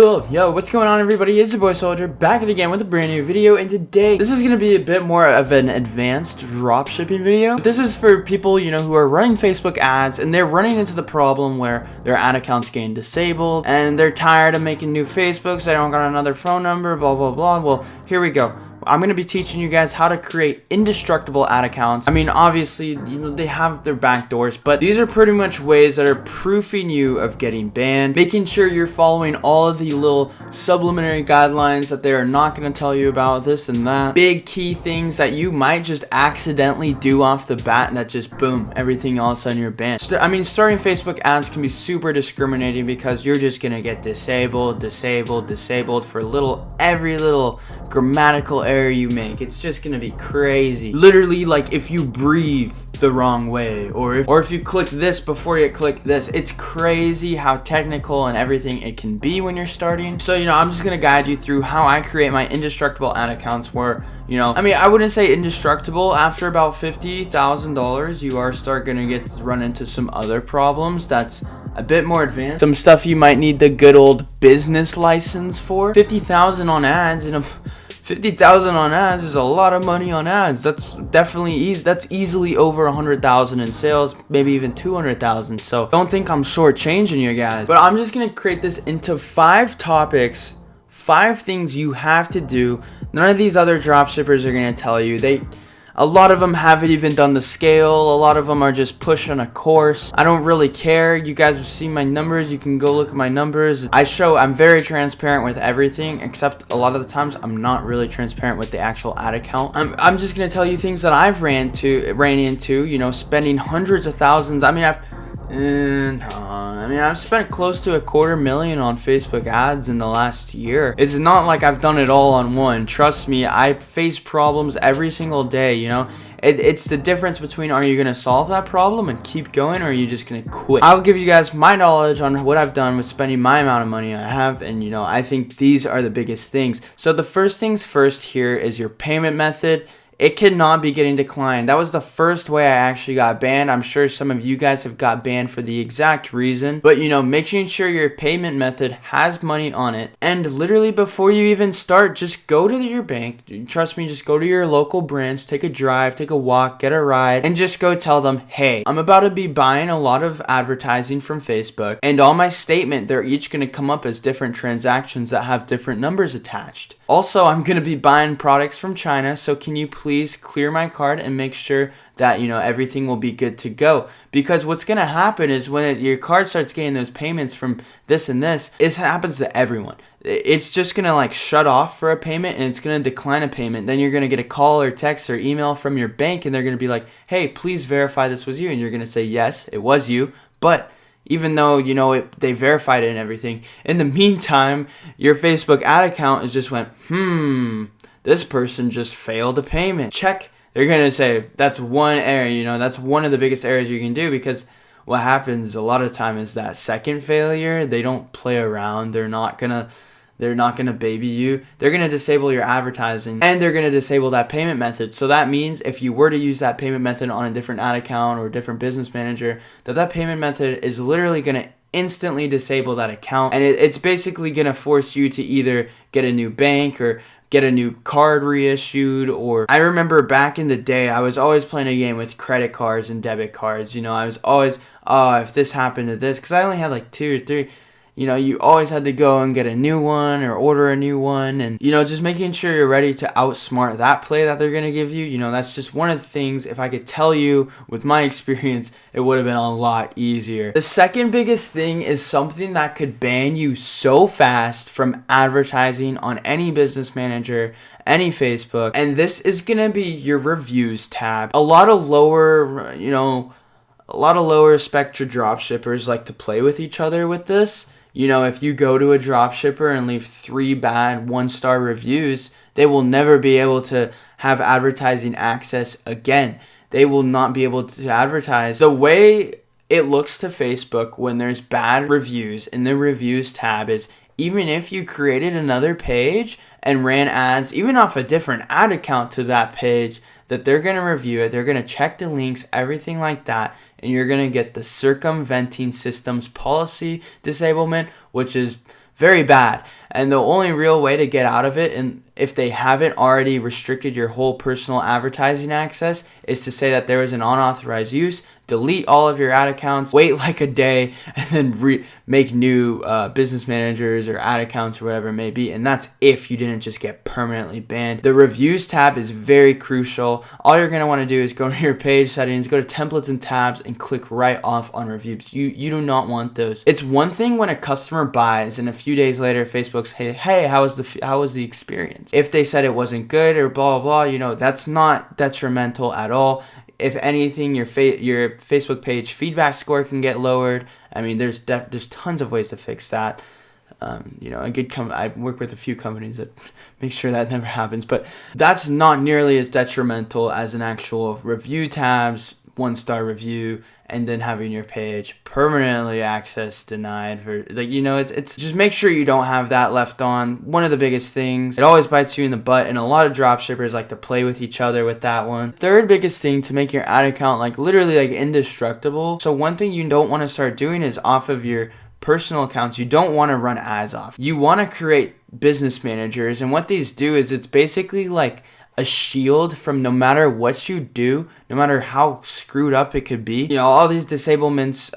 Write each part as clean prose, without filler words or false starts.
Cool. Yo, what's going on, everybody? It's your boy Soldier back again with a brand new video, and today this is going to be a bit more of an advanced dropshipping video. This is for people, who are running Facebook ads and they're running into the problem where their ad accounts getting disabled and they're tired of making new Facebooks. They don't got another phone number, blah blah blah. Well, here we go. I'm going to be teaching you guys how to create indestructible ad accounts. I mean, obviously, they have their backdoors, but these are pretty much ways that are proofing you of getting banned, making sure you're following all of the little subliminary guidelines that they are not going to tell you about, this and that. Big key things that you might just accidentally do off the bat and that just boom, everything all of a sudden you're banned. I mean, starting Facebook ads can be super discriminating because you're just going to get disabled for every little grammatical error you make. It's just gonna be crazy. Literally, like if you breathe the wrong way, or if you click this before you click this. It's crazy how technical and everything it can be when you're starting. So I'm just gonna guide you through how I create my indestructible ad accounts where I mean, I wouldn't say indestructible. After about $50,000 you start gonna run into some other problems that's a bit more advanced. Some stuff you might need the good old business license for. 50,000 on ads, and 50,000 on ads is a lot of money on ads. That's definitely easy. That's easily over 100,000 in sales, maybe even 200,000. So don't think I'm shortchanging you guys. But I'm just gonna create this into 5 topics, 5 things you have to do. None of these other dropshippers are gonna tell you. A lot of them haven't even done the scale. A lot of them are just pushing a course. I don't really care. You guys have seen my numbers. You can go look at my numbers. I'm very transparent with everything, except a lot of the times I'm not really transparent with the actual ad account. I'm just gonna tell you things that I've ran into, spending hundreds of thousands. I mean, I've spent close to $250,000 on Facebook ads in the last year. It's not like I've done it all on one. Trust me, I face problems every single day, It's the difference between, are you going to solve that problem and keep going, or are you just going to quit? I'll give you guys my knowledge on what I've done with spending my amount of money I have, and I think these are the biggest things. So the first things first here is your payment method. It cannot be getting declined. That was the first way I actually got banned. I'm sure some of you guys have got banned for the exact reason. But making sure your payment method has money on it. And literally before you even start, just go to your bank. Trust me, just go to your local branch, take a drive, take a walk, get a ride, and just go tell them, hey, I'm about to be buying a lot of advertising from Facebook. And on my statement, they're each going to come up as different transactions that have different numbers attached. Also, I'm going to be buying products from China, so can you please clear my card and make sure that, everything will be good to go? Because what's going to happen is when your card starts getting those payments from this and this, it happens to everyone. It's just going to shut off for a payment and it's going to decline a payment. Then you're going to get a call or text or email from your bank and they're going to be like, hey, please verify this was you. And you're going to say, yes, it was you. But even though, they verified it and everything, in the meantime, your Facebook ad account is just went, this person just failed a payment. Check. They're going to say that's one error, that's one of the biggest errors you can do, because what happens a lot of time is that second failure, they don't play around. They're not going to baby you. They're going to disable your advertising and they're going to disable that payment method. So that means if you were to use that payment method on a different ad account or a different business manager, that payment method is literally going to instantly disable that account. And it's basically going to force you to either get a new bank or get a new card reissued. Or I remember back in the day, I was always playing a game with credit cards and debit cards. I was always, if this happened to this, because I only had 2 or 3. You always had to go and get a new one or order a new one, and just making sure you're ready to outsmart that play that they're going to give you. That's just one of the things, if I could tell you with my experience, it would have been a lot easier. The second biggest thing is something that could ban you so fast from advertising on any business manager, any Facebook, and this is going to be your reviews tab. A lot of lower spectra dropshippers like to play with each other with this. If you go to a dropshipper and leave 3 bad 1-star reviews, they will never be able to have advertising access again. They will not be able to advertise. The way it looks to Facebook when there's bad reviews in the reviews tab is, even if you created another page and ran ads, even off a different ad account to that page, that they're going to review it, they're going to check the links, everything like that, and you're going to get the circumventing systems policy disablement, which is very bad. And the only real way to get out of it, and if they haven't already restricted your whole personal advertising access, is to say that there was an unauthorized use, delete all of your ad accounts, wait like a day, and then make new business managers or ad accounts or whatever it may be. And that's if you didn't just get permanently banned. The reviews tab is very crucial. All you're going to want to do is go to your page settings, go to templates and tabs, and click right off on reviews. You do not want those. It's one thing when a customer buys and a few days later Facebook's, hey, how was the experience? If they said it wasn't good or blah blah blah, that's not detrimental at all. If anything, your Facebook page feedback score can get lowered. I mean, there's tons of ways to fix that. I work with a few companies that make sure that never happens, but that's not nearly as detrimental as an actual review tabs, 1-star review, and then having your page permanently access denied for it's just make sure you don't have that left on. One of the biggest things, it always bites you in the butt, and a lot of dropshippers like to play with each other with that one. Third biggest thing, to make your ad account literally indestructible. So one thing you don't want to start doing is off of your personal accounts, you don't want to run ads off. You want to create business managers, and what these do is it's basically like a shield from no matter what you do, no matter how screwed up it could be. All these disablements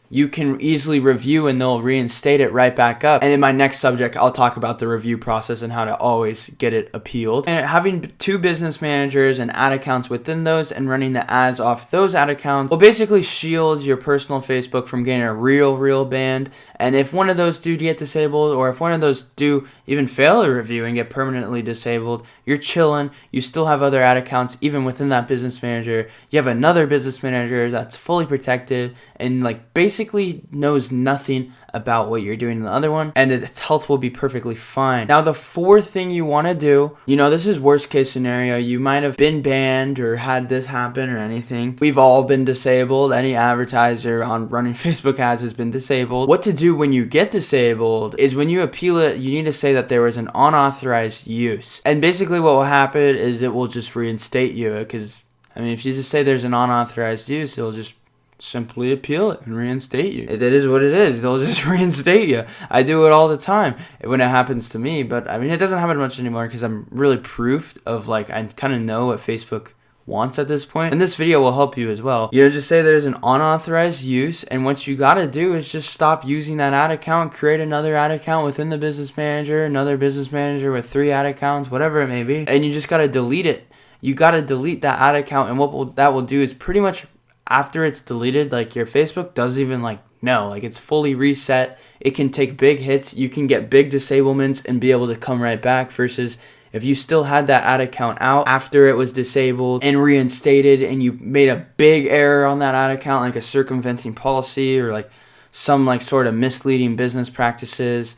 you can easily review, and they'll reinstate it right back up. And in my next subject, I'll talk about the review process and how to always get it appealed. And having 2 business managers and ad accounts within those and running the ads off those ad accounts will basically shield your personal Facebook from getting a real banned. And if one of those do get disabled, or if one of those do even fail a review and get permanently disabled, you're chilling. You still have other ad accounts even within that business manager. You have another business manager that's fully protected and basically knows nothing about what you're doing in the other one, and its health will be perfectly fine. Now, the fourth thing you want to do, this is worst case scenario. You might have been banned or had this happen or anything. We've all been disabled. Any advertiser on running Facebook ads has been disabled. What to do when you get disabled is when you appeal it, you need to say that there was an unauthorized use. And basically what will happen is it will just reinstate you, because if you just say there's an unauthorized use, it'll just simply appeal it and reinstate you. It is what it is. They'll just reinstate you. I do it all the time when it happens to me, but it doesn't happen much anymore because I'm really proofed of I kind of know what Facebook wants at this point. And this video will help you as well. Just say there's an unauthorized use, and what you gotta do is just stop using that ad account, create another ad account within the business manager, another business manager with 3 ad accounts, whatever it may be, and you just gotta delete it. You gotta delete that ad account, and that will do is pretty much after it's deleted, your Facebook doesn't even know. It's fully reset. It can take big hits. You can get big disablements and be able to come right back, versus if you still had that ad account out after it was disabled and reinstated, and you made a big error on that ad account, like a circumventing policy or some sort of misleading business practices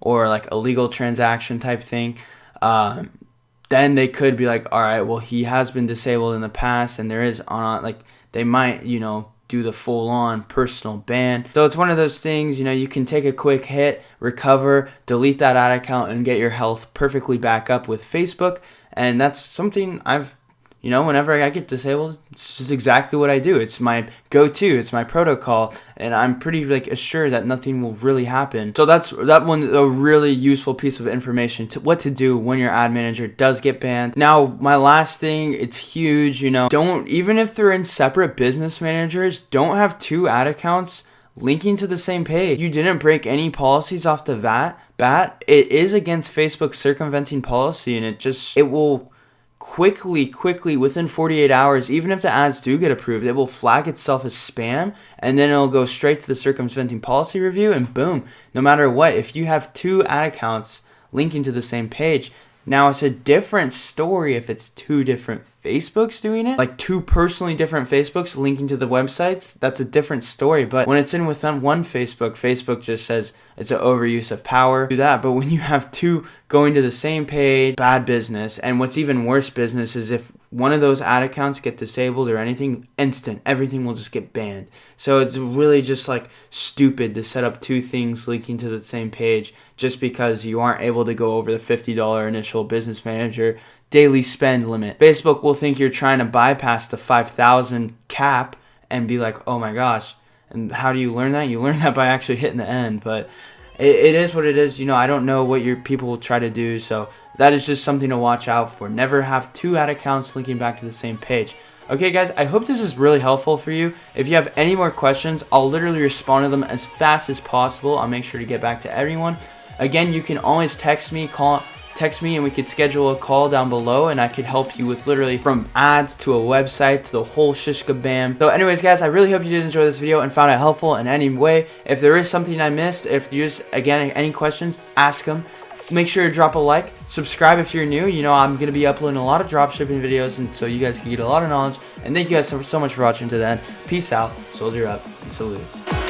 or illegal transaction type thing, then they could be all right, well, he has been disabled in the past, and there is they might, do the full-on personal ban. So it's one of those things, you can take a quick hit, recover, delete that ad account, and get your health perfectly back up with Facebook. And that's something I've whenever I get disabled, it's just exactly what I do. It's my go-to. It's my protocol, and I'm pretty assured that nothing will really happen. So that one a really useful piece of information to what to do when your ad manager does get banned. Now, my last thing, it's huge. Don't, even if they're in separate business managers, don't have 2 ad accounts linking to the same page. You didn't break any policies off the bat. It is against Facebook's circumventing policy, and it will quickly within 48 hours, even if the ads do get approved, it will flag itself as spam, and then it'll go straight to the circumventing policy review, and boom, no matter what, if you have 2 ad accounts linking to the same page, now it's a different story if it's 2 different Facebooks doing it, 2 personally different Facebooks linking to the websites. That's a different story. But when it's in within one Facebook just says it's an overuse of power. Do that. But when you have 2 going to the same page, bad business. And what's even worse business is if one of those ad accounts get disabled or anything, instant, everything will just get banned. So it's really just stupid to set up 2 things linking to the same page just because you aren't able to go over the $50 initial business manager daily spend limit. Facebook will think you're trying to bypass the 5,000 cap and be oh my gosh. And how do you learn that? You learn that by actually hitting the end. But it is what it is. You know, I don't know what your people will try to do, so that is just something to watch out for. Never have 2 ad accounts linking back to the same page. Okay guys, I hope this is really helpful for you. If you have any more questions, I'll literally respond to them as fast as possible. I'll make sure to get back to everyone. Again, you can always text me, and we could schedule a call down below, and I could help you with literally from ads to a website to the whole shish kabam. So anyways guys, I really hope you did enjoy this video and found it helpful in any way. If there is something I missed, if you just, again, any questions, ask them. Make sure to drop a like, subscribe if you're new. You know, I'm going to be uploading a lot of dropshipping videos, and so you guys can get a lot of knowledge. And thank you guys so much for watching to the end. Peace out, soldier up, and salute.